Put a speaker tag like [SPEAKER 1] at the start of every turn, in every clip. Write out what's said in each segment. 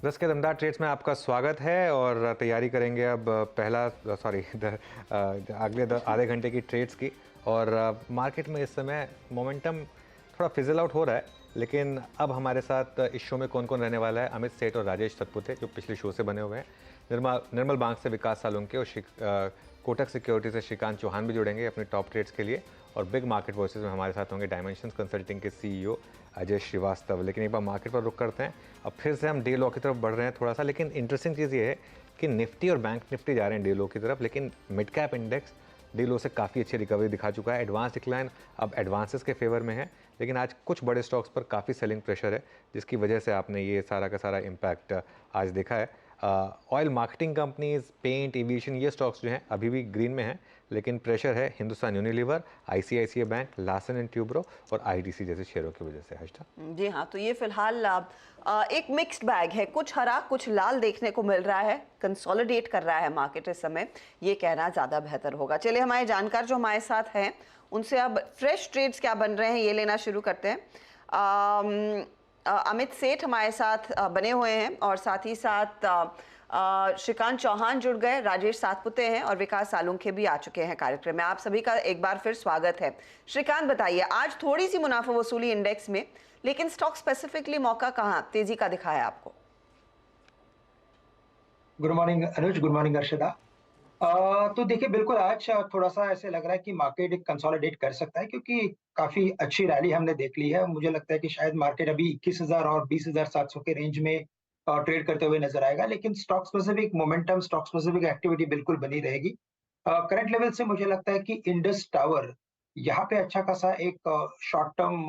[SPEAKER 1] 10 के दमदार ट्रेड्स में आपका स्वागत है और तैयारी करेंगे अब पहला सॉरी अगले आधे घंटे की ट्रेड्स की। और मार्केट में इस समय मोमेंटम थोड़ा फिजल आउट हो रहा है, लेकिन अब हमारे साथ इस शो में कौन कौन रहने वाला है। अमित सेठ और राजेश सतपुते जो पिछले शो से बने हुए हैं, निर्मल बैंक से विकास सालुंके और कोटक सिक्योरिटी से श्रीकांत चौहान भी जुड़ेंगे अपने टॉप ट्रेड्स के लिए। और बिग मार्केट वॉइसेस में हमारे साथ होंगे डायमेंशंस कंसल्टिंग के सीईओ अजय श्रीवास्तव। लेकिन एक बार मार्केट पर रुक करते हैं। अब फिर से हम डे लो की तरफ बढ़ रहे हैं थोड़ा सा, लेकिन इंटरेस्टिंग चीज़ ये है कि निफ्टी और बैंक निफ्टी जा रहे हैं डे लो की तरफ, लेकिन मिड कैप इंडेक्स डे लो से काफ़ी अच्छी रिकवरी दिखा चुका है। एडवांस डिक्लाइन अब एडवांसेस के फेवर में है, लेकिन आज कुछ बड़े स्टॉक्स पर काफ़ी सेलिंग प्रेशर है, जिसकी वजह से आपने ये सारा का सारा इम्पैक्ट आज देखा है। Oil marketing companies, paint, aviation, ये स्टॉक्स जो हैं अभी भी ग्रीन में हैं, लेकिन प्रेशर है Hindustan Unilever, ICICI bank, Larsen and Toubro और आईटीसी जैसे शेयरों की वजह से। हर्षदा
[SPEAKER 2] जी हाँ, तो ये फिलहाल एक मिक्स्ड बैग है, कुछ हरा कुछ लाल देखने को मिल रहा है। कंसोलिडेट कर रहा है मार्केट इस समय, ये कहना ज़्यादा बेहतर होगा। चलिए हमारे जानकार जो हमारे साथ हैं उनसे अब फ्रेश ट्रेड्स क्या बन रहे हैं ये लेना शुरू करते हैं। अमित सेठ हमारे साथ बने हुए हैं और साथ ही साथ श्रीकांत चौहान जुड़ गए, राजेश सातपुते हैं और विकास सालुंखे भी आ चुके हैं कार्यक्रम में। आप सभी का एक बार फिर स्वागत है। श्रीकांत बताइए, आज थोड़ी सी मुनाफा वसूली इंडेक्स में, लेकिन स्टॉक स्पेसिफिकली मौका कहाँ तेजी का दिखाया आपको?
[SPEAKER 3] गुड मॉर्निंग अनुज, गुड मॉर्निंग अर्षदा। तो देखिए, बिल्कुल आज थोड़ा सा ऐसे लग रहा है कि मार्केट कंसोलिडेट कर सकता है, क्योंकि काफी अच्छी रैली हमने देख ली है। मुझे लगता है कि शायद मार्केट अभी 21,000 और 20,700 के रेंज में ट्रेड करते हुए नजर आएगा, लेकिन stock specific momentum, stock specific activity बिल्कुल बनी रहेगी। करंट लेवल से मुझे लगता है कि इंडस टावर यहाँ पे अच्छा खासा एक शॉर्ट टर्म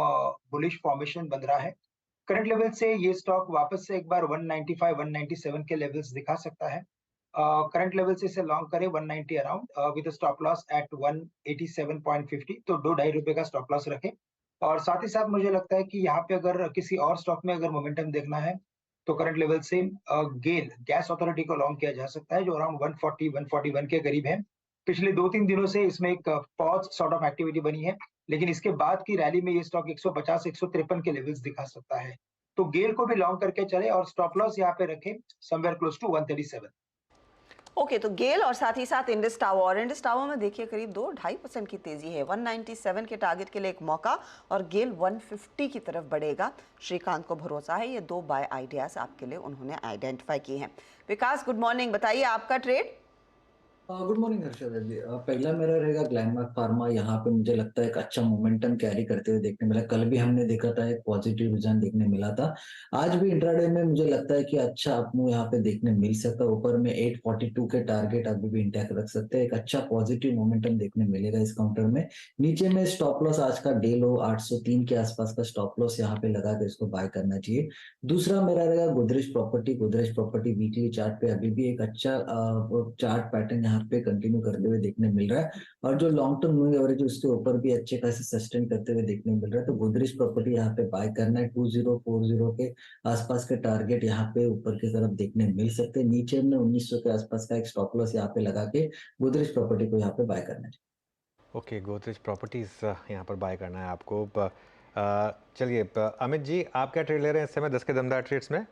[SPEAKER 3] बुलिश फॉर्मेशन बन रहा है। करंट लेवल से ये स्टॉक वापस से एक बार 195 197 के लेवल्स दिखा सकता है। करंट लेवल से इसे लॉन्ग करें 190 around with stop loss at 187.50, तो 2-2.5 रुपए का स्टॉप लॉस रखें। और साथ ही साथ मुझे लगता है कि यहाँ पे अगर किसी और स्टॉक में अगर मोमेंटम देखना है तो करंट लेवल से गेल गैस अथॉरिटी को लॉन्ग किया जा सकता है, जो अराउंड 140 141 के करीब है। पिछले 2-3 दिनों से इसमें एक पॉज सॉर्ट ऑफ एक्टिविटी बनी है, लेकिन इसके बाद की रैली में ये स्टॉक 150 153 के लेवल्स दिखा सकता है। तो गेल को भी लॉन्ग करके चले और स्टॉप लॉस यहाँ पे रखें समवेयर क्लोज टू 137।
[SPEAKER 2] ओके, तो गेल और साथ ही साथ इंडस टावर में देखिए करीब 2-2.5% की तेजी है। 197 के टारगेट के लिए एक मौका और गेल 150 की तरफ बढ़ेगा। श्रीकांत को भरोसा है, ये 2 बाय आइडियाज आपके लिए उन्होंने आइडेंटिफाई किए हैं। विकास, गुड मॉर्निंग, बताइए आपका ट्रेड।
[SPEAKER 4] गुड मॉर्निंग हर्षद जी। पहला मेरा रहेगा ग्लैनमार्क फार्मा। यहाँ पे मुझे लगता है एक अच्छा मोमेंटम कैरी करते हुए देखने मिला। कल भी हमने देखा था, एक पॉजिटिव रुझान देखने मिला था। आज भी इंट्राडे में मुझे लगता है कि अच्छा अपमूव यहाँ पे देखने मिल सकता है। ऊपर में 842 के टारगेट अभी भी इंटैक्ट रख सकते हैं। एक अच्छा पॉजिटिव मोमेंटम देखने मिलेगा इस काउंटर में। नीचे में स्टॉप लॉस आज का डे लो 803 के आसपास का स्टॉप लॉस यहाँ पे लगा के इसको बाय करना चाहिए। दूसरा मेरा रहेगा Godrej property. Godrej property weekly chart पे अभी भी एक अच्छा चार्ट पैटर्न यहाँ पे कंटिन्यू करते हुए देखने मिल रहा है, और जो लॉन्ग टर्म मूविंग एवरेज उसके ऊपर भी अच्छे खासे सस्टेन करते हुए देखने मिल रहा है। तो गोदरेज प्रॉपर्टी यहाँ पे बाय करना है। 2040 के आसपास के टारगेट यहाँ पे ऊपर की तरफ देखने मिल सकते हैं। नीचे में 1900 के आसपास का एक स्टॉप लॉस यहाँ पे लगा के गोदरेज प्रॉपर्टी को यहाँ पे बाय करना है।
[SPEAKER 1] ओके, गोदरेज प्रॉपर्टीज़ यहाँ पर बाय करना है आपको। चलिए अमित जी, आप क्या ट्रेड ले रहे हैं इस समय 10 के दमदार ट्रेड्स में?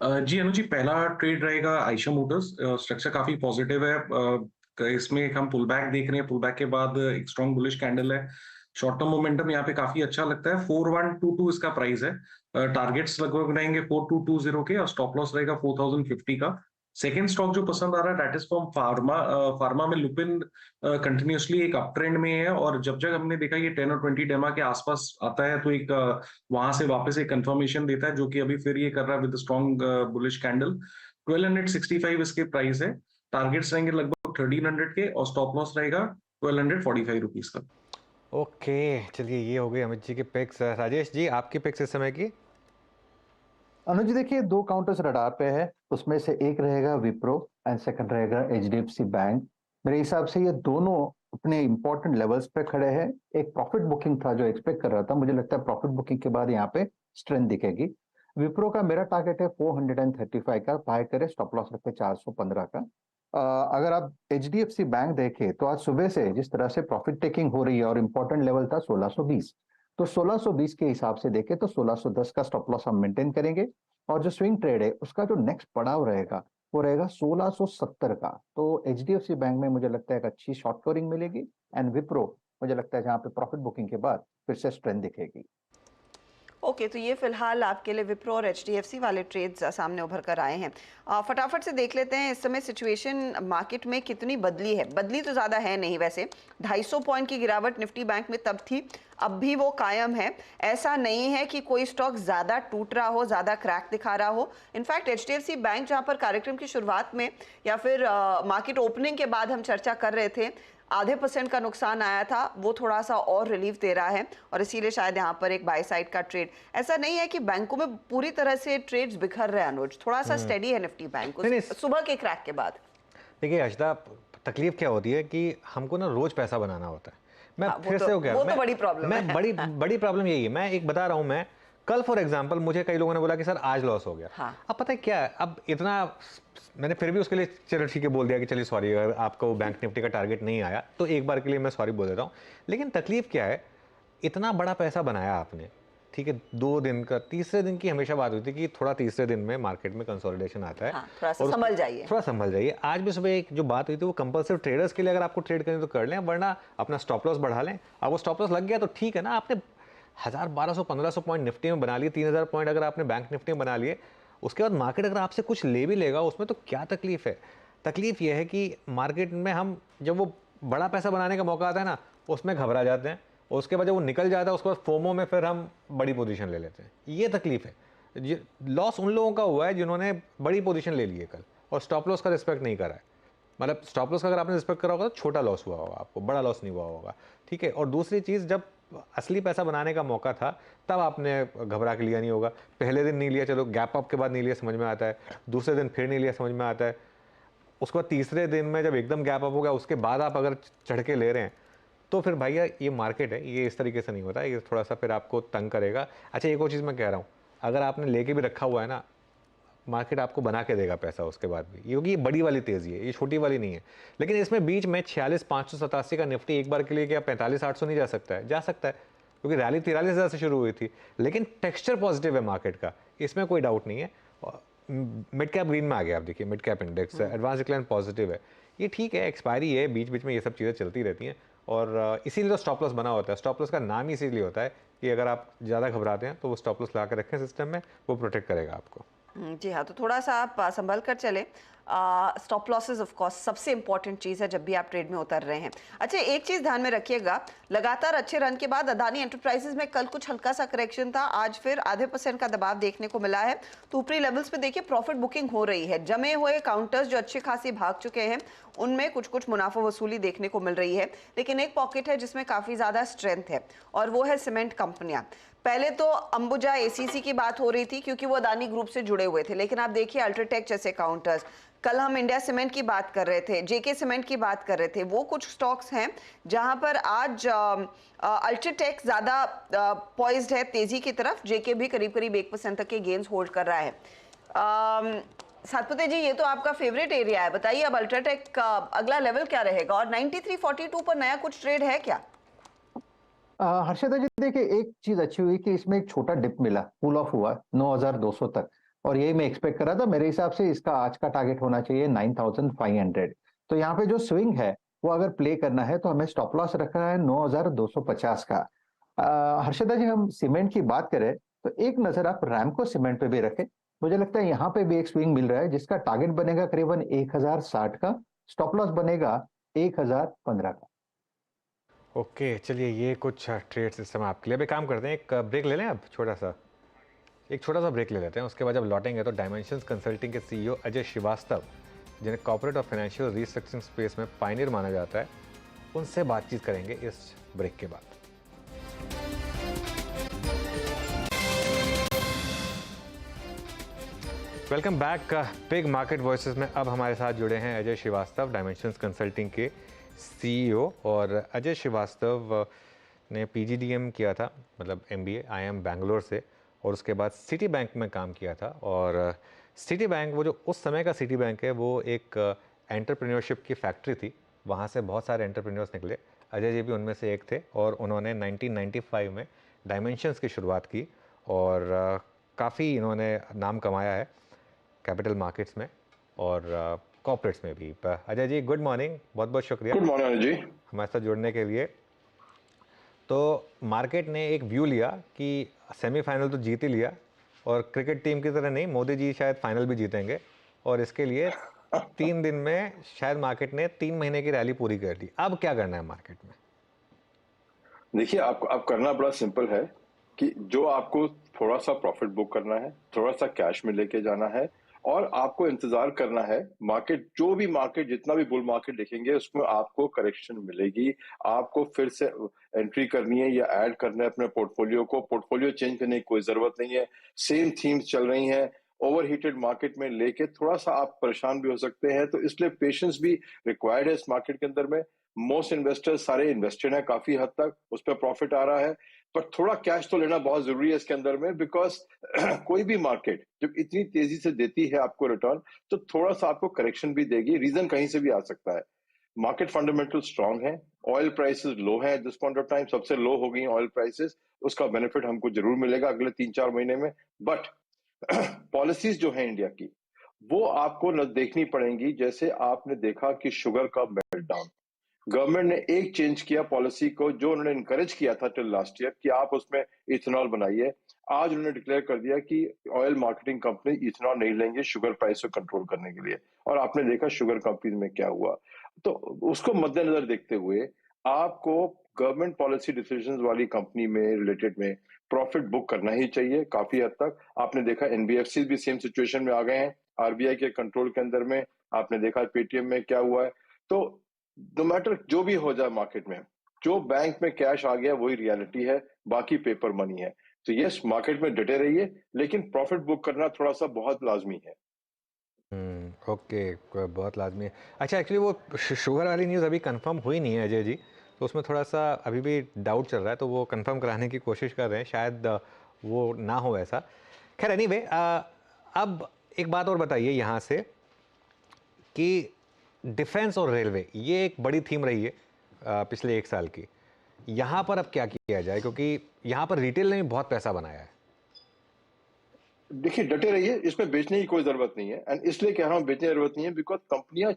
[SPEAKER 5] जी अनु जी, पहला ट्रेड रहेगा आयशा मोटर्स। स्ट्रक्चर काफी पॉजिटिव है। इसमें एक हम पुल बैक देख रहे हैं, पुल बैक के बाद एक स्ट्रॉन्ग बुलिश कैंडल है। शॉर्ट टर्म मोमेंटम यहाँ पे काफी अच्छा लगता है। 4122 इसका प्राइस है। टारगेट्स लगभग रहेंगे 4220 के और स्टॉप लॉस रहेगा 4050 का। सेकेंड स्टॉक जो पसंद आ रहा है that is from pharma. Pharma में लुपिन कंटिन्यूसली एक अप ट्रेंड में है, और जब जब हमने देखा ये 10 और 20 डेमा के आसपास आता है तो एक वहां से वापस एक कंफर्मेशन देता है, जो कि अभी फिर ये कर रहा है विद स्ट्रॉन्ग बुलिश कैंडल। 1265 इसके प्राइस है। टारगेट्स रहेंगे लगभग 1300 के और स्टॉप लॉस रहेगा 1245 रुपीज का।
[SPEAKER 1] ओके, चलिए ये हो गई अमित जी के पिक्स। राजेश जी, आपकी पिक्स इस समय की?
[SPEAKER 6] अनुज जी, देखिए 2 काउंटर्स रडार पे है। उसमें से एक रहेगा विप्रो एंड सेकंड रहेगा एचडीएफसी बैंक। मेरे हिसाब से ये दोनों अपने इंपॉर्टेंट लेवल्स पे खड़े हैं। एक प्रॉफिट बुकिंग था जो एक्सपेक्ट कर रहा था, मुझे लगता है प्रॉफिट बुकिंग के बाद यहाँ पे स्ट्रेंथ दिखेगी। विप्रो का मेरा टारगेट है 435 का, बाय करे, स्टॉप लॉस रखे 415 का। अगर आप एचडीएफसी बैंक देखें तो आज सुबह से जिस तरह से प्रॉफिट टेकिंग हो रही है और इंपॉर्टेंट लेवल था 1620, तो 1620 के हिसाब से देखें तो 1610 का स्टॉप लॉस हम मेंटेन करेंगे, और जो स्विंग ट्रेड है उसका जो नेक्स्ट पड़ाव रहेगा वो रहेगा 1670 का। तो एचडीएफसी बैंक में मुझे लगता है एक अच्छी शॉर्ट कवरिंग मिलेगी, एंड विप्रो मुझे लगता है जहां पे प्रॉफिट बुकिंग के बाद फिर से स्ट्रेंथ दिखेगी।
[SPEAKER 2] ओके, तो ये फिलहाल आपके लिए विप्रो और एचडीएफसी वाले ट्रेड्स सामने उभर कर आए हैं। फटाफट से देख लेते हैं इस समय सिचुएशन मार्केट में कितनी बदली है। बदली तो ज़्यादा है नहीं वैसे, 250 पॉइंट की गिरावट निफ्टी बैंक में तब थी, अब भी वो कायम है। ऐसा नहीं है कि कोई स्टॉक ज़्यादा टूट रहा हो, ज़्यादा क्रैक दिखा रहा हो। इनफैक्ट एचडीएफसी बैंक, जहाँ पर कार्यक्रम की शुरुआत में या फिर मार्केट ओपनिंग के बाद हम चर्चा कर रहे थे, ½ % का नुकसान आया था, वो थोड़ा सा और रिलीफ दे रहा है और इसीलिए शायद यहाँ पर एक बाय साइड का ट्रेड। ऐसा नहीं है कि बैंकों में पूरी तरह से ट्रेड्स बिखर रहे हैं अनुज, थोड़ा सा स्टेडी है निफ्टी बैंक सुबह के क्रैक के बाद।
[SPEAKER 1] देखिए अर्शदा, तकलीफ क्या होती है कि हमको ना रोज पैसा बनाना होता है। मैं
[SPEAKER 2] हाँ,
[SPEAKER 1] फिर से हो गया,
[SPEAKER 2] वो तो बड़ी प्रॉब्लम है।
[SPEAKER 1] बड़ी प्रॉब्लम यही है। मैं एक बता रहा हूँ, मैं कल फॉर एग्जांपल मुझे कई लोगों ने बोला कि सर आज लॉस हो गया।
[SPEAKER 2] हाँ।
[SPEAKER 1] अब पता है क्या है, अब इतना मैंने फिर भी उसके लिए चलो ठीक है बोल दिया कि चलिए सॉरी, अगर आपका वो बैंक निफ्टी का टारगेट नहीं आया तो एक बार के लिए मैं सॉरी बोल देता हूँ। लेकिन तकलीफ क्या है, इतना बड़ा पैसा बनाया आपने, ठीक है, 2 दिन का, तीसरे दिन की हमेशा बात होती है कि थोड़ा तीसरे दिन में मार्केट में कंसोलिडेशन आता है।
[SPEAKER 2] हाँ, थोड़ा सा संभल जाइए,
[SPEAKER 1] थोड़ा संभल जाइए। आज भी सुबह एक जो बात हुई थी वो कंपल्सरी ट्रेडर्स के लिए, अगर आपको ट्रेड करनी तो कर लें, वरना अपना स्टॉप लॉस बढ़ा लें। अब वो स्टॉप लॉस लग गया तो ठीक है ना, आपने 1000 1200 1500 पॉइंट निफ्टी में बना लिए, 3000 पॉइंट अगर आपने बैंक निफ्टी में बना लिए, उसके बाद मार्केट अगर आपसे कुछ ले भी लेगा उसमें तो क्या तकलीफ है। तकलीफ यह है कि मार्केट में हम जब वो बड़ा पैसा बनाने का मौका आता है ना, उसमें घबरा जाते हैं, और उसके बाद जब वो निकल जाता है उसके बाद फोमो में फिर हम बड़ी पोजीशन ले लेते हैं। ये तकलीफ है। लॉस उन लोगों का हुआ है जिन्होंने बड़ी पोजीशन ले ली है कल और स्टॉप लॉस का रिस्पेक्ट नहीं करा है। मतलब स्टॉप लॉस का अगर आपने रिस्पेक्ट करा होगा तो छोटा लॉस हुआ होगा, आपको बड़ा लॉस नहीं हुआ होगा, ठीक है। और दूसरी चीज़, जब असली पैसा बनाने का मौका था तब आपने घबरा के लिया नहीं होगा। पहले दिन नहीं लिया, चलो गैप अप के बाद नहीं लिया, समझ में आता है। दूसरे दिन फिर नहीं लिया, समझ में आता है। उसके बाद तीसरे दिन में जब एकदम गैप अप हो गया उसके बाद आप अगर चढ़ के ले रहे हैं तो फिर भैया ये मार्केट है, ये इस तरीके से नहीं होता, ये थोड़ा सा फिर आपको तंग करेगा। अच्छा, एक और चीज़ मैं कह रहा हूँ, अगर आपने लेके भी रखा हुआ है ना, मार्केट आपको बना के देगा पैसा उसके बाद भी, क्योंकि ये बड़ी वाली तेज़ी है, ये छोटी वाली नहीं है। लेकिन इसमें बीच में 46,587 का निफ्टी एक बार के लिए क्या 45,800 नहीं जा सकता है? जा सकता है, क्योंकि रैली 43,000 से शुरू हुई थी। लेकिन टेक्सचर पॉजिटिव है मार्केट का, इसमें कोई डाउट नहीं है। मिड कैप ग्रीन में आ गया, आप देखिए mid cap index, advance decline positive है। ये ठीक है, एक्सपायरी है, बीच बीच में ये सब चीज़ें चलती रहती हैं, और इसीलिए तो स्टॉप लॉस बना होता है। स्टॉप लॉस का नाम ही इसीलिए होता है कि अगर आप ज़्यादा घबराते हैं तो वो स्टॉप लॉस ला कर रखें सिस्टम में, वो प्रोटेक्ट करेगा आपको।
[SPEAKER 2] जी हाँ, तो थोड़ा सा आप संभल कर चले। स्टॉप लॉसेस ऑफ कोर्स सबसे इंपॉर्टेंट चीज़ है जब भी आप ट्रेड में उतर रहे हैं। अच्छा, एक चीज़ ध्यान में रखिएगा, लगातार अच्छे रन के बाद अदानी एंटरप्राइजेज में कल कुछ हल्का सा करेक्शन था, आज फिर ½ % का दबाव देखने को मिला है। तो ऊपरी लेवल्स पे देखिए प्रॉफिट बुकिंग हो रही है, जमे हुए काउंटर्स जो अच्छे खासी भाग चुके हैं उनमें कुछ कुछ मुनाफा वसूली देखने को मिल रही है। लेकिन एक पॉकेट है जिसमें काफ़ी ज़्यादा स्ट्रेंथ है और वो है सीमेंट कंपनियां। पहले तो अंबुजा एसीसी की बात हो रही थी क्योंकि वो अदानी ग्रुप से जुड़े हुए थे, लेकिन आप देखिए अल्ट्राटेक जैसे काउंटर्स, कल हम इंडिया सीमेंट की बात कर रहे थे, जेके सीमेंट की बात कर रहे थे, वो कुछ स्टॉक्स हैं जहां पर आज अल्ट्राटेक ज्यादा पॉइज्ड है तेजी की तरफ, जेके भी करीब करीब 1% तक के गेन्स होल्ड कर रहा है। सातपुते जी, ये तो आपका फेवरेट एरिया है, बताइए अब अल्ट्राटेक का अगला लेवल क्या रहेगा और 9342 पर नया कुछ ट्रेड है क्या?
[SPEAKER 6] हर्षदा जी देखिए, एक चीज अच्छी हुई कि इसमें एक छोटा डिप मिला, कूल ऑफ हुआ 9,200 तक, और यही मैं एक्सपेक्ट कर रहा था। मेरे हिसाब से इसका आज का टारगेट होना चाहिए 9,500। तो यहाँ पे जो स्विंग है वो अगर प्ले करना है तो हमें स्टॉप लॉस रखना है 9,250 का। हर्षदा जी, हम सीमेंट की बात करें तो एक नजर आप रैमको सीमेंट पे भी रखें। मुझे लगता है यहाँ पे भी एक स्विंग मिल रहा है जिसका टारगेट बनेगा करीबन 1,060 का, स्टॉप लॉस बनेगा 1,015 का।
[SPEAKER 1] ओके, चलिए ये कुछ ट्रेड्स इस समय आपके लिए। अभी काम करते हैं, एक ब्रेक ले लें अब, एक छोटा सा ब्रेक ले लेते हैं। उसके बाद जब लौटेंगे तो डायमेंशंस कंसल्टिंग के सीईओ अजय श्रीवास्तव, जिन्हें कॉर्पोरेट और फाइनेंशियल रीस्ट्रक्चरिंग स्पेस में पायनियर माना जाता है, उनसे बातचीत करेंगे इस ब्रेक के बाद। Welcome back. Big market voices में अब हमारे साथ जुड़े हैं अजय श्रीवास्तव, डायमेंशंस कंसल्टिंग के सीईओ। और अजय श्रीवास्तव ने पीजीडीएम किया था, मतलब एमबीए आईआईएम बैंगलोर से, और उसके बाद सिटी बैंक में काम किया था। और सिटी बैंक, वो जो उस समय का सिटी बैंक है, वो एक एंटरप्रेन्योरशिप की फैक्ट्री थी, वहाँ से बहुत सारे एंटरप्रेन्योर्स निकले। अजय जी भी उनमें से एक थे और उन्होंने 1995 में डायमेंशंस की शुरुआत की और काफ़ी इन्होंने नाम कमाया है कैपिटल मार्केट्स में और कॉर्पोरेट्स में भी। अजय जी गुड मॉर्निंग, बहुत बहुत शुक्रिया
[SPEAKER 7] गुड मॉर्निंग जी,
[SPEAKER 1] हमारे साथ जुड़ने के लिए। तो मार्केट ने एक व्यू लिया कि सेमीफाइनल तो जीत ही लिया और क्रिकेट टीम की तरह नहीं, मोदी जी शायद फाइनल भी जीतेंगे और इसके लिए 3 दिन में शायद मार्केट ने 3 महीने की रैली पूरी कर दी। अब क्या करना है मार्केट में?
[SPEAKER 7] देखिए आपको अब करना बड़ा सिंपल है कि जो आपको थोड़ा सा प्रॉफिट बुक करना है, थोड़ा सा कैश में लेके जाना है और आपको इंतजार करना है। मार्केट जितना भी बुल मार्केट देखेंगे उसमें आपको करेक्शन मिलेगी, आपको फिर से एंट्री करनी है या ऐड करना है अपने पोर्टफोलियो चेंज करने की कोई जरूरत नहीं है। सेम थीम्स चल रही हैं, ओवरहीटेड मार्केट में लेके थोड़ा सा आप परेशान भी हो सकते हैं, तो इसलिए पेशेंस भी रिक्वायर्ड है इस मार्केट के अंदर में। मोस्ट इन्वेस्टर्स सारे इन्वेस्टेड हैं काफी हद तक, उस पर प्रॉफिट आ रहा है, पर थोड़ा कैश तो लेना बहुत जरूरी है इसके अंदर में, बिकॉज कोई भी मार्केट जब इतनी तेजी से देती है आपको रिटर्न तो थोड़ा सा आपको करेक्शन भी देगी, रीजन कहीं से भी आ सकता है। मार्केट फंडामेंटल स्ट्रांग है, ऑयल प्राइसेस लो है दिस पॉइंट ऑफ टाइम, सबसे लो हो गई ऑयल प्राइसेस, उसका बेनिफिट हमको जरूर मिलेगा अगले 3-4 महीने में। बट पॉलिसीज जो है इंडिया की वो आपको न देखनी पड़ेंगी, जैसे आपने देखा कि शुगर का मेल्टडाउन, गवर्नमेंट ने एक चेंज किया पॉलिसी को, जो उन्होंने इनकरेज किया था टिल लास्ट ईयर कि आप उसमें इथेनॉल बनाइए, आज उन्होंने डिक्लेयर कर दिया कि ऑयल मार्केटिंग कंपनी इथेनॉल नहीं लेंगे शुगर प्राइस को कंट्रोल करने के लिए, और आपने देखा शुगर कंपनी में क्या हुआ। तो उसको मद्देनजर देखते हुए आपको गवर्नमेंट पॉलिसी डिसीजंस वाली कंपनी में रिलेटेड में प्रॉफिट बुक करना ही चाहिए काफी हद तक। आपने देखा एनबीएफसी भी सेम सिचुएशन में आ गए हैं आरबीआई के कंट्रोल के अंदर में, आपने देखा पेटीएम में क्या हुआ है। तो नो मैटर जो भी हो जाए मार्केट में, जो बैंक में कैश आ गया वही रियलिटी है, बाकी पेपर मनी है। तो यस मार्केट में डटे रहिए, लेकिन प्रॉफिट बुक करना थोड़ा सा बहुत लाजमी है।
[SPEAKER 1] ओके, बहुत लाजमी है। अच्छा, एक्चुअली वो शुगर वाली न्यूज़ अभी कंफर्म हुई नहीं है अजय जी, तो उसमें थोड़ा सा अभी भी डाउट चल रहा है, तो वो कंफर्म कराने की कोशिश कर रहे हैं, शायद वो ना हो ऐसा। खैर एनीवे, अब एक बात और बताइए यहाँ से कि डिफेंस और रेलवे ये एक बड़ी थीम रही है पिछले 1 साल की, यहाँ पर अब क्या किया जाए, क्योंकि यहाँ पर रिटेल ने भी बहुत पैसा बनाया है।
[SPEAKER 7] देखिए डटे रहिए, इसमें बेचने की कोई जरूरत नहीं है, एंड इसलिए कह रहा हूँ बेचने की जरूरत नहीं है बिकॉज कंपनियां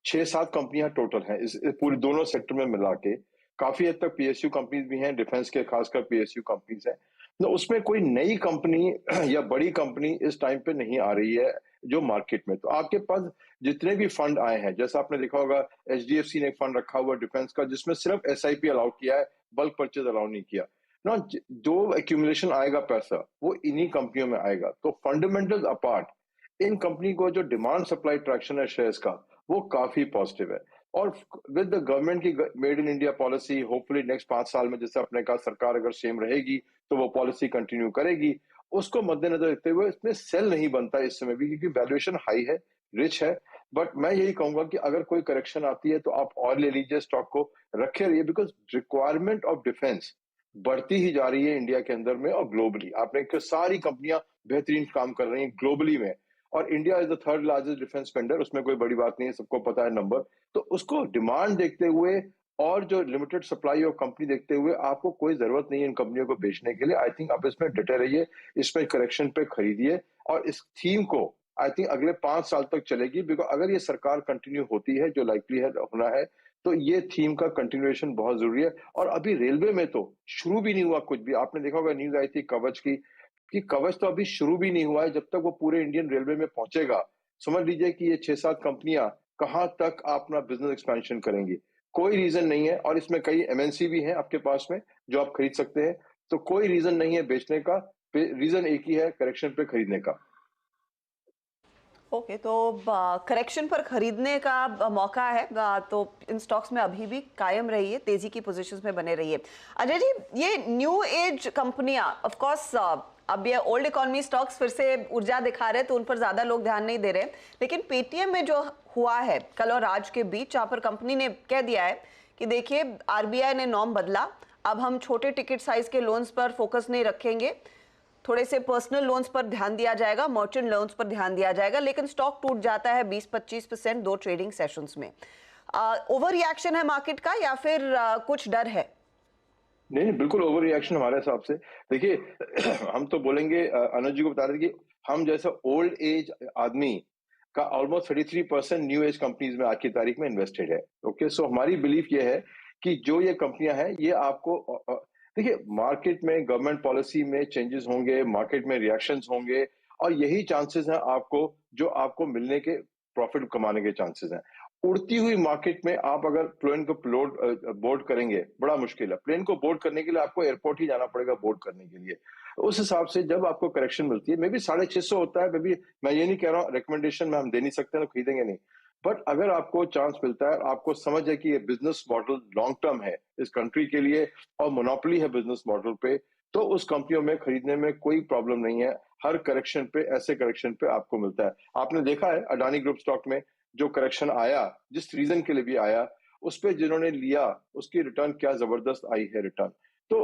[SPEAKER 7] 6-7 कंपनियां टोटल हैं इस पूरे दोनों सेक्टर में मिला के, काफी हद तक पीएसयू कंपनीज भी हैं, डिफेंस के खासकर पीएसयू कंपनीज हैं। तो उसमें कोई नई कंपनी या बड़ी कंपनी इस टाइम पे नहीं आ रही है जो मार्केट में। तो आपके पास जितने भी फंड आए हैं, जैसा आपने देखा होगा एचडीएफसी ने एक फंड रखा हुआ डिफेंस का, जिसमें सिर्फ एसआईपी अलाउ किया है, बल्क परचेज अलाउ नहीं किया ना। जो एक्यूमुलेशन आएगा पैसा वो इन्हीं कंपनियों में आएगा। तो फंडामेंटल्स अपार्ट, इन कंपनी को जो डिमांड सप्लाई ट्रैक्शन है शेयर्स का वो काफी पॉजिटिव है। और विद द गवर्नमेंट की made in India policy, hopefully next 5 साल में जैसे अपने कहा सरकार अगर सेम रहेगी तो वो पॉलिसी कंटिन्यू करेगी, उसको मद्देनजर रखते हुए इसमें सेल नहीं बनता इस समय भी, क्योंकि वैल्यूएशन हाई है, रिच है। बट मैं यही कहूंगा कि अगर कोई करेक्शन आती है तो आप और ले लीजिए, स्टॉक को रखे रहिए, बिकॉज रिक्वायरमेंट ऑफ डिफेंस बढ़ती ही जा रही है इंडिया के अंदर में और ग्लोबली। आपने सारी कंपनियां बेहतरीन काम कर रही हैं ग्लोबली में, और India is the 3rd largest defence spender, उसमें कोई बड़ी बात नहीं है, सबको पता है नंबर। तो उसको डिमांड देखते हुए और जो लिमिटेड सप्लाई ऑफ कंपनी देखते हुए आपको कोई जरूरत नहीं है इन कंपनियों को बेचने के लिए। आई थिंक आप इसमें डटे रहिए, इसमें करेक्शन पे खरीदिए, और इस थीम को आई थिंक अगले 5 साल तक चलेगी, बिकॉज अगर ये सरकार कंटिन्यू होती है, जो लाइकली है होना है, तो ये थीम का कंटिन्यूएशन बहुत जरूरी है। और अभी रेलवे में तो शुरू भी नहीं हुआ कुछ भी, आपने देखा होगा न्यूज आई थी कवच की, कि कवच तो अभी शुरू भी नहीं हुआ है। जब तक वो पूरे इंडियन रेलवे में पहुंचेगा, समझ लीजिए कि ये 6-7 कंपनियां कहां तक अपना बिजनेस एक्सपेंशन करेंगी, कोई रीजन नहीं है। और इसमें कई एमएनसी भी हैं आपके पास में जो आप खरीद सकते हैं, तो कोई रीजन नहीं है बेचने का, रीजन एक ही है करेक्शन पे खरीदने का।
[SPEAKER 2] ओके, तो करेक्शन पर खरीदने का मौका है, तो इन स्टॉक्स में अभी भी कायम रहिए, तेजी की पोजीशंस में बने रहिए। अजय जी, ये न्यू एज कंपनियां ऑफ कोर्स अब ये ओल्ड इकोनॉमी स्टॉक्स फिर से ऊर्जा दिखा रहे हैं, तो उन पर ज्यादा लोग ध्यान नहीं दे रहे, लेकिन पेटीएम में जो हुआ है कल और आज के बीच, जहां पर कंपनी ने कह दिया है कि देखिए आरबीआई ने नॉर्म बदला, अब हम छोटे टिकट साइज के लोन्स पर फोकस नहीं रखेंगे, थोड़े से पर्सनल लोन्स पर ध्यान दिया जाएगा, मर्चेंट लोन्स पर ध्यान दिया जाएगा, लेकिन स्टॉक टूट जाता है 20-25% 2 ट्रेडिंग सेशंस में। ओवर रिएक्शन है मार्केट का या फिर कुछ डर है?
[SPEAKER 7] नहीं नहीं, बिल्कुल ओवर रिएक्शन हमारे हिसाब से। देखिए हम तो बोलेंगे, अनुज जी को बता रहे थे कि हम जैसा ओल्ड एज आदमी का ऑलमोस्ट 33% न्यू एज कंपनीज में आज की तारीख में इन्वेस्टेड है। ओके, सो हमारी बिलीफ ये है कि जो ये कंपनियां हैं ये आपको देखिए, मार्केट में गवर्नमेंट पॉलिसी में चेंजेस होंगे, मार्केट में रिएक्शंस होंगे, और यही चांसेस हैं आपको जो आपको मिलने के, प्रॉफिट कमाने के चांसेस हैं। उड़ती हुई मार्केट में आप अगर प्लेन को बोर्ड करेंगे, बड़ा मुश्किल है। प्लेन को बोर्ड करने के लिए आपको एयरपोर्ट ही जाना पड़ेगा बोर्ड करने के लिए। उस हिसाब से जब आपको करेक्शन मिलती है, मे बी 650 होता है, मे बी, मैं ये नहीं कह रहा हूँ रिकमेंडेशन में हम दे नहीं सकते, तो खरीदेंगे नहीं, बट अगर आपको चांस मिलता है, आपको समझ है कि ये बिजनेस मॉडल लॉन्ग टर्म है इस कंट्री के लिए और मोनोपोली है बिजनेस मॉडल पे, तो उस कंपनियों में खरीदने में कोई प्रॉब्लम नहीं है। हर करेक्शन पे, ऐसे करेक्शन पे आपको मिलता है। आपने देखा है अडानी ग्रुप स्टॉक में जो करेक्शन आया, जिस रीजन के लिए भी आया, उस पे जिन्होंने लिया उसकी रिटर्न क्या जबरदस्त आई है रिटर्न। तो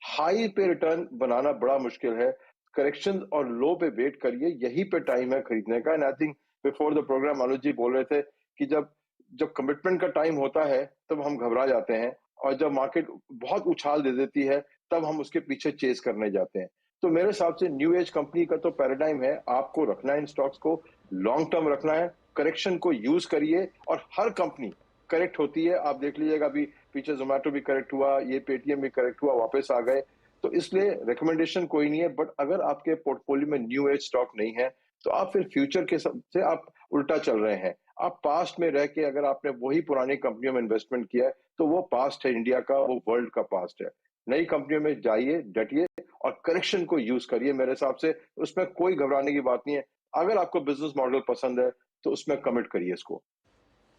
[SPEAKER 7] हाई पे रिटर्न बनाना बड़ा मुश्किल है। करेक्शन और लो पे वेट करिए, यही पे टाइम है खरीदने का। And I think before the programme Anuj ji बोल रहे थे कि जब जब कमिटमेंट का टाइम होता है तब हम घबरा जाते हैं, और जब मार्केट बहुत उछाल दे देती है तब हम उसके पीछे चेस करने जाते हैं। तो मेरे हिसाब से न्यू एज कंपनी का तो पैराडाइम है, आपको रखना है इन स्टॉक्स को, लॉन्ग टर्म रखना है, करेक्शन को यूज करिए, और हर कंपनी करेक्ट होती है। आप देख लीजिएगा, अभी पीछे जोमेटो भी करेक्ट हुआ, ये पेटीएम भी करेक्ट हुआ, वापस आ गए। तो इसलिए रिकमेंडेशन कोई नहीं है, बट अगर आपके पोर्टफोलियो में न्यू एज स्टॉक नहीं है तो आप फिर फ्यूचर के से आप उल्टा चल रहे हैं। आप पास्ट में रह के अगर आपने वही पुरानी कंपनियों में इन्वेस्टमेंट किया है तो वो पास्ट है इंडिया का, वो वर्ल्ड का पास्ट है। नई कंपनियों में जाइए, डटिए और करेक्शन को यूज करिए। मेरे हिसाब से उसमें कोई घबराने की बात नहीं है। अगर आपको बिजनेस मॉडल पसंद है तो उसमें कमिट करिए इसको।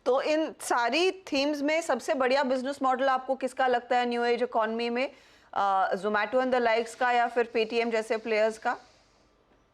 [SPEAKER 2] तो इन सारी थीम्स में सबसे बढ़िया बिजनेस मॉडल आपको किसका लगता है न्यू एज इकोनॉमी में? जोमैटो एंड द लाइक्स का या फिर पेटीएम जैसे प्लेयर्स का?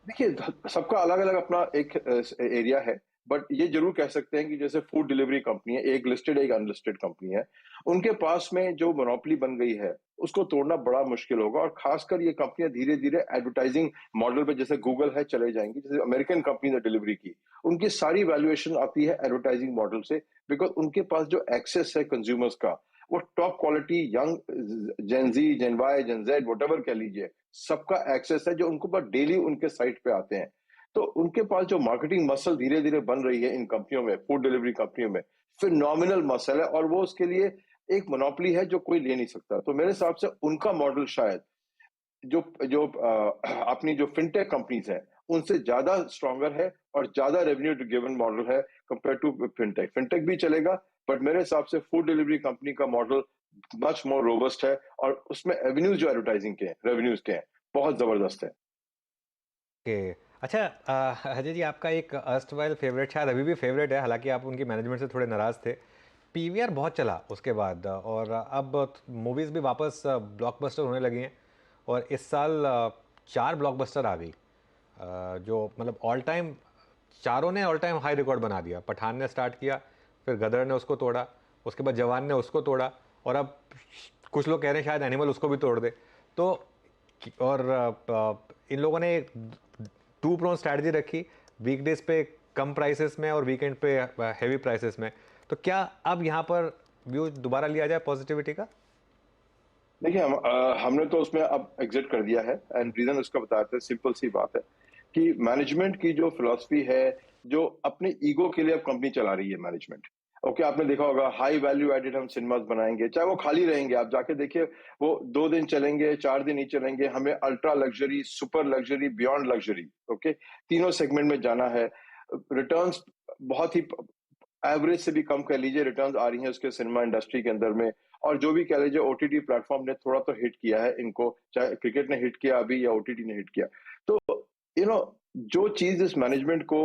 [SPEAKER 7] देखिए, सबका अलग अलग अपना एक एरिया है, बट ये जरूर कह सकते हैं कि जैसे फूड डिलीवरी कंपनी है, एक लिस्टेड एक अनलिस्टेड कंपनी है, उनके पास में जो मोनोपोली बन गई है उसको तोड़ना बड़ा मुश्किल होगा। और खासकर ये कंपनियां धीरे धीरे एडवर्टाइजिंग मॉडल पे, जैसे गूगल है, चले जाएंगी। जैसे अमेरिकन कंपनी है डिलीवरी की, उनकी सारी वैल्यूएशन आती है एडवर्टाइजिंग मॉडल से, बिकॉज उनके पास जो एक्सेस है कंज्यूमर्स का, वो top quality young gen Z, gen Y, gen Z, what कह लीजिए, सबका एक्सेस है जो उनको पर डेली उनके साइट पे आते हैं। तो उनके पास जो मार्केटिंग मसल धीरे धीरे बन रही है इन कंपनियों में, फूड डिलीवरी कंपनियों में, फिनोमिनल मसल है, और वो उसके लिए एक मोनोपोली है जो कोई ले नहीं सकता। तो मेरे हिसाब से उनका मॉडल शायद जो जो अपनी जो फिनटेक कंपनीज हैं उनसे ज्यादा स्ट्रॉन्गर है और ज्यादा रेवेन्यू गिवन मॉडल है कंपेयर टू फिनटेक। फिनटेक भी चलेगा, बट मेरे हिसाब से फूड डिलीवरी कंपनी का मॉडल मच मोर रोबस्ट है, और उसमें एवेन्यूज जो एडवर्टाइजिंग के हैं, रेवेन्यूज के हैं, बहुत जबरदस्त है।
[SPEAKER 1] ओके। अच्छा, अजय जी, आपका एक अर्स्टवाइल फेवरेट, शायद अभी भी फेवरेट है, हालांकि आप उनकी मैनेजमेंट से थोड़े नाराज़ थे, पीवीआर बहुत चला उसके बाद, और अब मूवीज़ भी वापस ब्लॉकबस्टर होने लगी हैं, और इस साल 4 ब्लॉकबस्टर आ गई, जो मतलब ऑल टाइम, चारों ने ऑल टाइम हाई रिकॉर्ड बना दिया। पठान ने स्टार्ट किया, फिर गदर ने उसको तोड़ा, उसके बाद जवान ने उसको तोड़ा, और अब कुछ लोग कह रहे हैं शायद एनिमल उसको भी तोड़ दे। तो और इन लोगों ने टू प्रोन स्ट्रैटेजी रखी, वीकडेज पे कम प्राइसेस में और वीकेंड पे हैवी प्राइसेस में। तो क्या अब यहाँ पर व्यू दोबारा लिया जाए पॉजिटिविटी का?
[SPEAKER 7] देखिए, हमने तो उसमें अब एग्जिट कर दिया है, एंड रीजन उसका बताते हैं। सिंपल सी बात है कि मैनेजमेंट की जो फिलॉसफी है, जो अपने ईगो के लिए अब कंपनी चला रही है मैनेजमेंट। ओके, आपने देखा होगा हाई वैल्यू एडेड हम सिनेमाज बनाएंगे, चाहे वो खाली रहेंगे, आप जाके देखिए, वो 2 दिन चलेंगे, 4 दिन नहीं चलेंगे, हमें ultra luxury, super luxury, beyond luxury, okay, तीनों सेगमेंट में जाना है। रिटर्न्स बहुत ही एवरेज से भी कम कह लीजिए रिटर्न्स आ रही हैं उसके सिनेमा इंडस्ट्री के अंदर में। और जो भी कह लीजिए ओटीटी प्लेटफॉर्म ने थोड़ा तो हिट किया है इनको, चाहे क्रिकेट ने हिट किया अभी या ओटीटी ने हिट किया। तो यू नो, जो चीज इस मैनेजमेंट को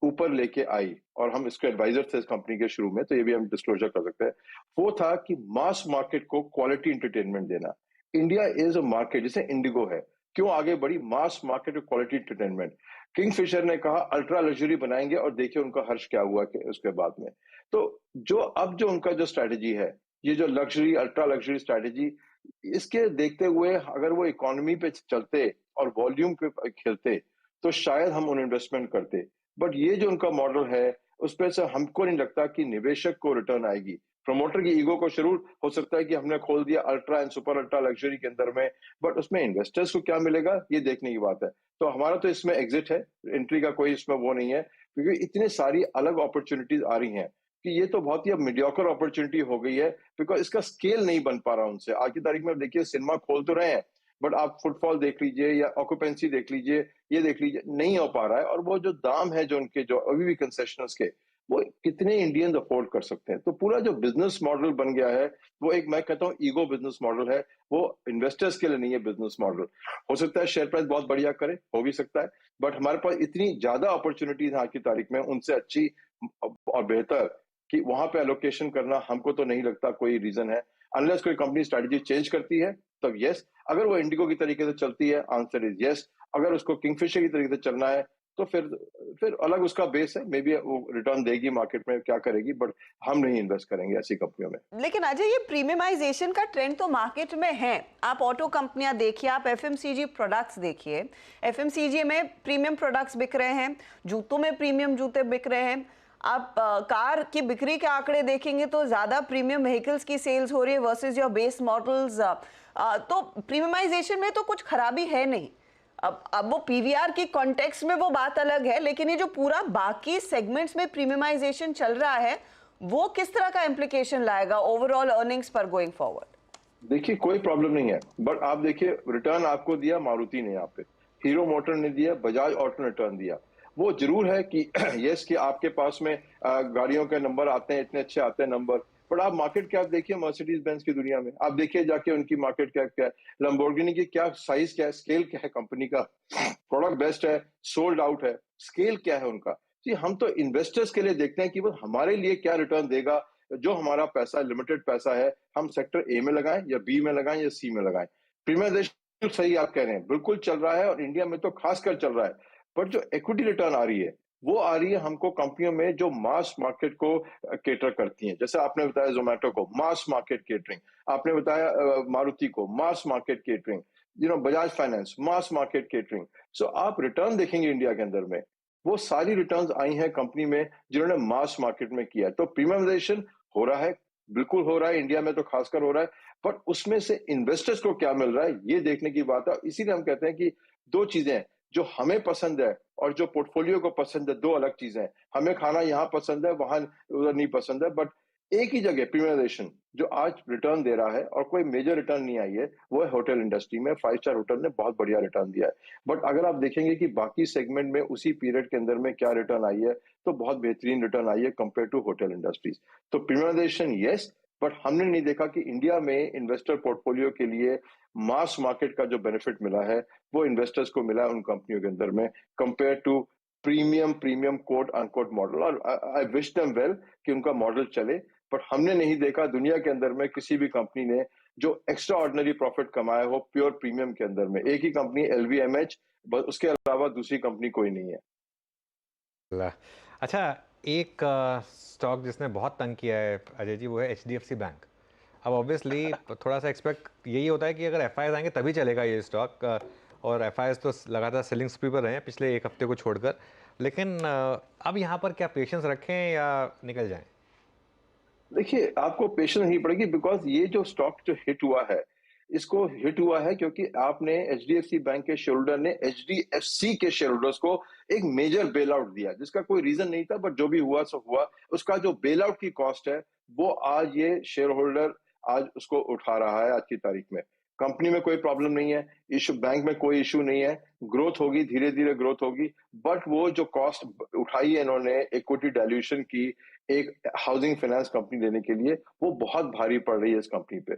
[SPEAKER 7] ऊपर लेके आई, और हम इसके एडवाइजर थे इस कंपनी के शुरू में, तो ये भी हम डिस्क्लोजर कर सकते हैं, वो था कि मास मार्केट को क्वालिटी एंटरटेनमेंट देना। इंडिया इज अ मार्केट, जैसे इंडिगो है, क्यों आगे बढ़ी? मास मार्केट और क्वालिटी एंटरटेनमेंट। किंगफिशर ने कहा अल्ट्रा लग्जरी बनाएंगे, और देखिए उनका हर्ष क्या हुआ कि उसके बाद में। तो जो उनका जो स्ट्रेटेजी है, ये जो लग्जरी, अल्ट्रा लग्जरी स्ट्रेटेजी, इसके देखते हुए अगर वो इकोनॉमी पे चलते और वॉल्यूम पे खेलते तो शायद हम उन इन्वेस्टमेंट करते। बट ये जो उनका मॉडल है, उस पर से हमको नहीं लगता कि निवेशक को रिटर्न आएगी। प्रमोटर की ईगो को जरूर हो सकता है कि हमने खोल दिया ultra and super ultra luxury के अंदर में, बट उसमें इन्वेस्टर्स को क्या मिलेगा ये देखने की बात है। तो हमारा तो इसमें एग्जिट है, एंट्री का कोई इसमें वो नहीं है, क्योंकि इतनी सारी अलग अपॉर्चुनिटीज आ रही हैं कि ये तो बहुत ही अब मीडियोकर अपॉर्चुनिटी हो गई है, बिकॉज इसका स्केल नहीं बन पा रहा उनसे। आज की तारीख में देखिए सिनेमा खोल तो रहे हैं, बट आप फुटफॉल देख लीजिए या ऑक्यूपेंसी देख लीजिए, ये देख लीजिए, नहीं हो पा रहा है। और वो जो दाम है जो उनके जो अभी भी कंसेशनर्स के, वो कितने इंडियंस अफोर्ड कर सकते हैं। तो पूरा जो बिजनेस मॉडल बन गया है वो एक, मैं कहता हूँ, ईगो बिजनेस मॉडल है, वो इन्वेस्टर्स के लिए नहीं है बिजनेस मॉडल। हो सकता है शेयर प्राइस बहुत बढ़िया करे, हो भी सकता है, बट हमारे पास इतनी ज्यादा अपॉर्चुनिटीज आज की तारीख में, उनसे अच्छी और बेहतर कि वहां पे एलोकेशन करना हमको तो नहीं लगता कोई रीजन है, अनलेस कोई कंपनी स्ट्रेटजी चेंज करती है तब यस। अगर वो इंडिगो की तरीके से चलती है, आंसर इज यस। अगर उसको किंगफिशर की तरीके से चलना है तो फिर अलग उसका बेस है, मे बी वो रिटर्न देगी मार्केट में, क्या करेगी, बट हम नहीं इन्वेस्ट करेंगे ऐसी कंपनियों में।
[SPEAKER 2] लेकिन अजय, ये प्रीमियमाइजेशन का ट्रेंड तो मार्केट में है। आप ऑटो कंपनियां देखिए, आप एफएमसीजी प्रोडक्ट्स देखिए, एफएमसीजी में प्रीमियम प्रोडक्ट्स बिक रहे हैं, जूतों में प्रीमियम जूते बिक रहे हैं। आप कार की बिक्री के आंकड़े देखेंगे तो ज्यादा प्रीमियम व्हीकल्स की सेल्स हो रही है वर्सेस योर बेस मॉडल्स। तो प्रीमियमाइजेशन में तो कुछ खराबी है नहीं। अब वो पीवीआर की कॉन्टेक्स्ट में वो बात अलग है, लेकिन ये जो पूरा बाकी सेगमेंट्स में प्रीमियमाइजेशन चल रहा है, वो किस तरह का इम्प्लीकेशन लाएगा ओवरऑल अर्निंग्स पर गोइंग फॉरवर्ड?
[SPEAKER 7] देखिए कोई प्रॉब्लम नहीं है, बट आप देखिए रिटर्न आपको दिया मारुति ने, यहाँ पे हीरो मोटर ने दिया, बजाज ऑटो ने रिटर्न दिया। वो जरूर है कि यस कि आपके पास में गाड़ियों के नंबर आते हैं, इतने अच्छे आते हैं नंबर, बट आप मार्केट कैप देखिए मर्सिडीज बेंज की दुनिया में, आप देखिए जाके उनकी मार्केट कैप क्या है, लंबोर्गिनी की क्या साइज, क्या है, स्केल क्या है कंपनी का, प्रोडक्ट बेस्ट है, सोल्ड आउट है, स्केल क्या है उनका। जी हम तो इन्वेस्टर्स के लिए देखते हैं कि वो हमारे लिए क्या रिटर्न देगा, जो हमारा पैसा लिमिटेड पैसा है, हम सेक्टर ए में लगाएं या बी में लगाएं या सी में लगाएं। प्रीमियमाइजेशन सही आप कह रहे हैं, बिल्कुल चल रहा है और इंडिया में तो खासकर चल रहा है, बट जो इक्विटी रिटर्न आ रही है वो आ रही है हमको कंपनियों में जो मास मार्केट को केटर करती हैं। जैसे आपने बताया जोमेटो को मास मार्केट केटरिंग, आपने बताया मारुति को mass market catering, Bajaj finance mass market catering. So आप रिटर्न देखेंगे इंडिया के अंदर में, वो सारी रिटर्न्स आई हैं कंपनी में जिन्होंने मास मार्केट में किया है। तो प्रीमियमाइजेशन हो रहा है, बिल्कुल हो रहा है, इंडिया में तो खासकर हो रहा है, बट उसमें से इन्वेस्टर्स को क्या मिल रहा है ये देखने की बात है। इसीलिए हम कहते हैं कि दो चीजें हैं, जो हमें पसंद है और जो पोर्टफोलियो को पसंद है, दो अलग चीजें हैं। हमें खाना यहाँ पसंद है, वहां उधर नहीं पसंद है, बट एक ही जगह प्रीमियमाइजेशन जो आज रिटर्न दे रहा है, और कोई मेजर रिटर्न नहीं आई है, वो है होटल इंडस्ट्री में। 5 स्टार होटल ने बहुत बढ़िया रिटर्न दिया है, बट अगर आप देखेंगे कि बाकी सेगमेंट में उसी पीरियड के अंदर में क्या रिटर्न आई है, तो बहुत बेहतरीन रिटर्न आई है कंपेयर टू होटल इंडस्ट्रीज। तो प्रीमियमाइजेशन यस, बट हमने नहीं देखा कि इंडिया में इन्वेस्टर पोर्टफोलियो के लिए मास मार्केट का जो बेनिफिट मिला है वो इन्वेस्टर्स को मिला है उन कंपनियों के अंदर में, compare to premium quote unquote model. और आई विश देम वेल कि उनका मॉडल चले, बट हमने नहीं देखा दुनिया के अंदर में किसी भी कंपनी ने जो एक्स्ट्रा ऑर्डिनरी प्रॉफिट कमाया हो प्योर प्रीमियम के अंदर में। एक ही कंपनी LVMH, बस उसके अलावा दूसरी कंपनी कोई नहीं है।
[SPEAKER 1] अच्छा, एक स्टॉक जिसने बहुत तंग किया है अजय जी, वो है HDFC बैंक। अब ऑब्वियसली थोड़ा सा एक्सपेक्ट यही होता है कि अगर FIs आएंगे तभी चलेगा ये स्टॉक, और FIs तो लगातार सेलिंग स्पीड पर रहे हैं पिछले एक हफ्ते को छोड़कर। लेकिन अब यहाँ पर क्या पेशेंस रखें या निकल जाएं?
[SPEAKER 7] देखिए आपको पेशेंस नहीं पड़ेगी, बिकॉज ये जो स्टॉक जो हिट हुआ है, इसको हिट हुआ है क्योंकि आपने HDFC बैंक के शेयर होल्डर ने HDFC के शेयर होल्डर्स को एक मेजर बेल आउट दिया, जिसका कोई रीजन नहीं था, बट जो भी हुआ सो हुआ। उसका जो बेल आउट की कॉस्ट है वो आज ये शेयर होल्डर आज उसको उठा रहा है आज की तारीख में। कंपनी में कोई प्रॉब्लम नहीं है, इशू बैंक में कोई इशू नहीं है, ग्रोथ होगी, धीरे धीरे ग्रोथ होगी, बट वो जो कॉस्ट उठाई है इन्होंने इक्विटी डाइल्यूशन की एक हाउसिंग फाइनेंस कंपनी लेने के लिए, वो बहुत भारी पड़ रही है इस कंपनी पे।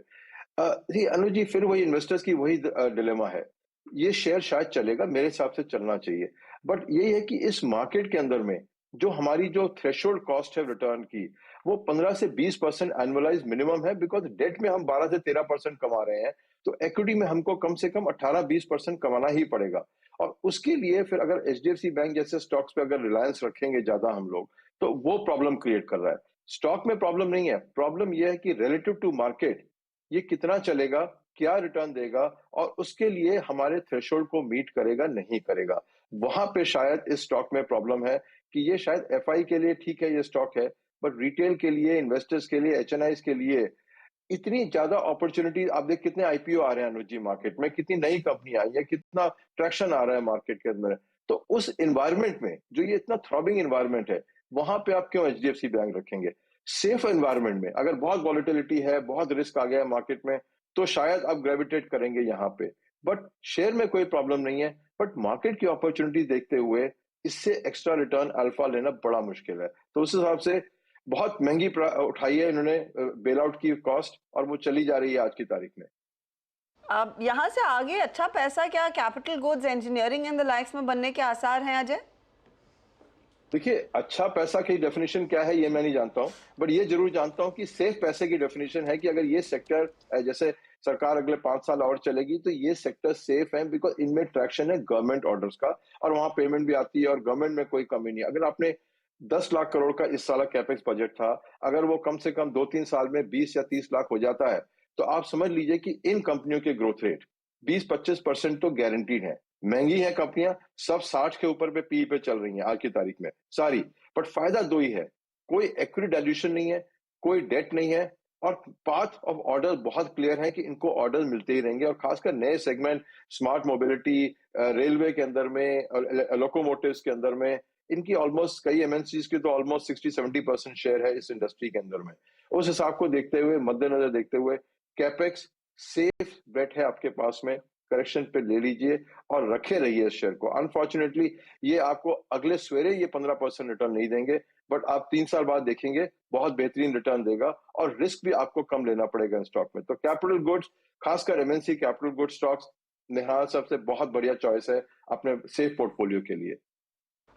[SPEAKER 7] जी अनुज जी, फिर वही इन्वेस्टर्स की वही डिलेमा है। ये शेयर शायद चलेगा, मेरे हिसाब से चलना चाहिए, बट यही है कि इस मार्केट के अंदर में जो हमारी जो थ्रेशोल्ड कॉस्ट है रिटर्न की, वो 15 से 20% एनुअलाइज मिनिमम है, बिकॉज डेट में हम 12 से 13% कमा रहे हैं, तो इक्विटी में हमको कम से कम 18-20% कमाना ही पड़ेगा। और उसके लिए फिर अगर HDFC बैंक जैसे स्टॉक्स पे अगर रिलायंस रखेंगे ज्यादा हम लोग, तो वो प्रॉब्लम क्रिएट कर रहा है। स्टॉक में प्रॉब्लम नहीं है, प्रॉब्लम यह है कि रिलेटिव टू मार्केट ये कितना चलेगा, क्या रिटर्न देगा, और उसके लिए हमारे थ्रेशोल्ड को मीट करेगा नहीं करेगा। वहां पे शायद इस स्टॉक में प्रॉब्लम है कि ये शायद FI के लिए ठीक है ये स्टॉक है, बट रिटेल के लिए, इन्वेस्टर्स के लिए, एचएनआईज के लिए इतनी ज्यादा अपॉर्चुनिटी, आप देख कितने आईपीओ आ रहे हैं अनुज जी मार्केट में, कितनी नई कंपनी आई है, कितना ट्रैक्शन आ रहा है मार्केट के अंदर। तो उस एनवायरनमेंट में, जो ये इतना थ्रॉबिंग एनवायरनमेंट है, वहां पे आप क्यों एचडीएफसी बैंक रखेंगे? सेफ एनवायरनमेंट में अगर बहुत वॉलेटिलिटी है, बहुत रिस्क आ गया है मार्केट में, तो शायद आप ग्रेविटेट करेंगे यहाँ पे, बट शेयर में कोई प्रॉब्लम नहीं है। बट मार्केट की अपॉर्चुनिटी देखते हुए इससे एक्स्ट्रा रिटर्न अल्फा लेना बड़ा मुश्किल है। तो उस हिसाब से बहुत महंगी उठाई है इन्होंने बेल आउट की कॉस्ट, और वो चली जा रही है आज की तारीख में।
[SPEAKER 2] अब यहाँ से आगे अच्छा पैसा क्या capital goods, engineering and the likes में बनने के आसार हैं अजय?
[SPEAKER 7] देखिए, अच्छा पैसा की डेफिनेशन क्या है ये मैं नहीं जानता हूं, बट ये जरूर जानता हूं कि सेफ पैसे की डेफिनेशन है कि अगर ये सेक्टर, जैसे सरकार अगले 5 साल और चलेगी, तो ये सेक्टर सेफ है, बिकॉज इनमें ट्रैक्शन है गवर्नमेंट ऑर्डर्स का, और वहां पेमेंट भी आती है, और गवर्नमेंट में कोई कमी नहीं है। अगर आपने 10 लाख करोड़ का इस साल कैपेक्स बजट था, अगर वो कम से कम 2-3 साल में 20 या 30 लाख हो जाता है, तो आप समझ लीजिए कि इन कंपनियों के ग्रोथ रेट 20-25% तो गारंटीड है। महंगी है कंपनियां, सब 60 के ऊपर पे पी पे चल रही हैं आज की तारीख में सारी, बट फायदा दो ही है, कोई इक्विटी डाइल्यूशन नहीं है, कोई डेट नहीं है, और पाथ ऑफ ऑर्डर बहुत क्लियर है कि इनको ऑर्डर मिलते ही रहेंगे। और खासकर नए सेगमेंट, स्मार्ट मोबिलिटी, रेलवे के अंदर में, लोकोमोटिव्स के अंदर में, इनकी ऑलमोस्ट कई एमएनसीज की तो ऑलमोस्ट 60-70% शेयर है इस इंडस्ट्री के अंदर में। उस हिसाब को देखते हुए, मद्देनजर देखते हुए, कैपेक्स सेफ बेट है आपके पास में, करेक्शन पे ले लीजिए और रखे रहिए इस शेयर को। अनफॉर्चुनेटली ये आपको अगले सवेरे ये 15% रिटर्न नहीं देंगे, बट आप 3 साल बाद देखेंगे बहुत बेहतरीन रिटर्न देगा, और रिस्क भी आपको कम लेना पड़ेगा इन स्टॉक में। तो कैपिटल गुड्स, खासकर एमएनसी कैपिटल गुड स्टॉक्स, निहाल सबसे बहुत बढ़िया चॉइस है अपने सेफ पोर्टफोलियो के लिए।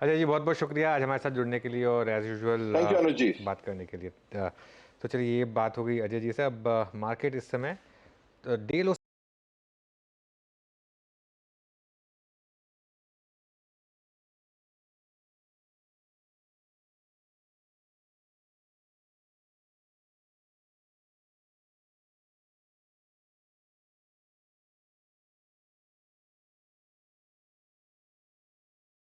[SPEAKER 1] अजय जी, बहुत बहुत शुक्रिया आज हमारे साथ जुड़ने के लिए और एज यूजुअल
[SPEAKER 7] थैंक यू अनुज जी।
[SPEAKER 1] बात करने के लिए। तो चलिए, ये बात हो गई अजय जी से। अब मार्केट इस समय डे लो